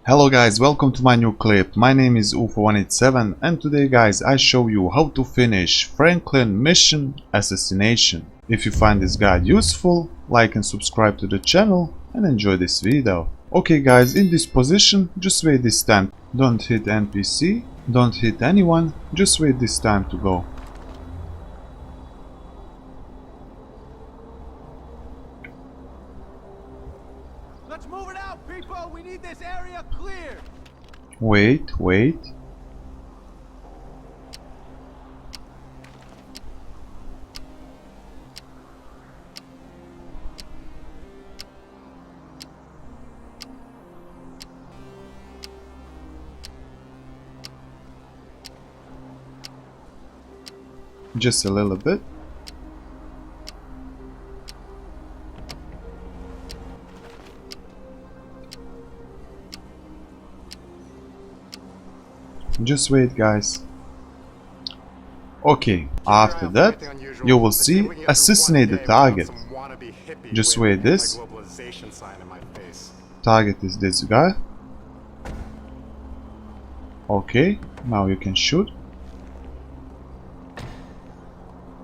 Hello guys, welcome to my new clip. My name is UFO187 and today guys I show you how to finish Franklin mission Assassination. If you find this guide useful, like and subscribe to the channel and enjoy this video. Okay guys, in this position, just wait this time. Don't hit NPC, don't hit anyone, just wait this time to go. Let's move it out, people! We need this area clear! Wait. Just a little bit. Just wait guys. Okay, after that you will see assassinate the target. Just wait this. Target is this guy. Okay, now you can shoot.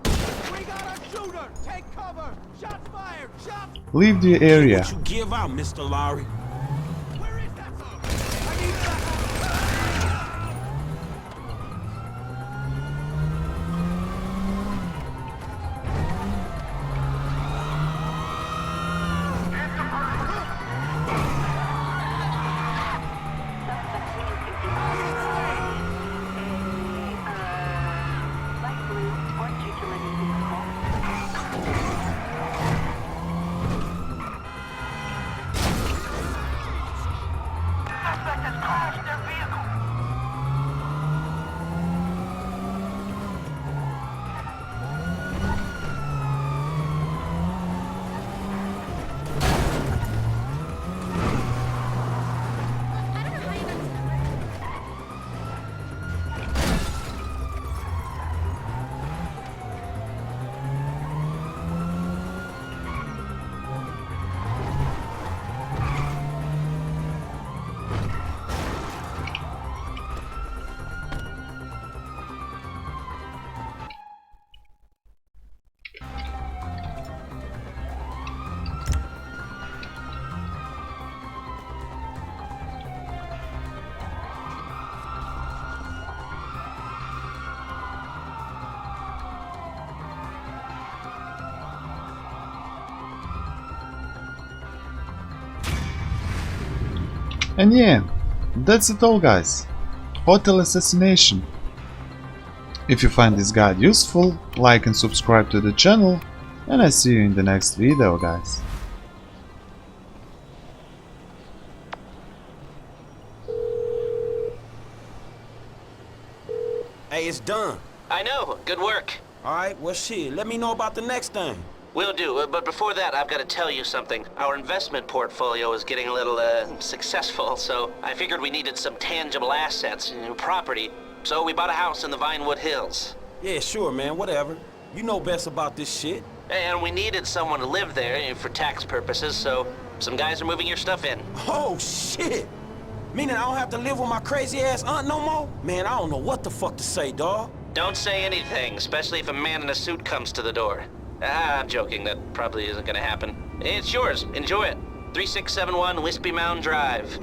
We got a shooter! Take cover! Shots fired! Shots! Leave the area. What you give out, Mr. Lowry? Where is that? I need that! And yeah, that's it all guys. Hotel Assassination. If you find this guide useful, like and subscribe to the channel, and I see you in the next video guys. Hey, it's done. I know. Good work. Alright, well shit, let me know about the next thing. Will do, but before that, I've got to tell you something. Our investment portfolio is getting a little, successful, so I figured we needed some tangible assets, property. So we bought a house in the Vinewood Hills. Yeah, sure, man, whatever. You know best about this shit. And we needed someone to live there for tax purposes, so some guys are moving your stuff in. Oh, shit! Meaning I don't have to live with my crazy-ass aunt no more? Man, I don't know what the fuck to say, dawg. Don't say anything, especially if a man in a suit comes to the door. I'm joking, that probably isn't gonna happen. It's yours, enjoy it. 3671 Wispy Mound Drive.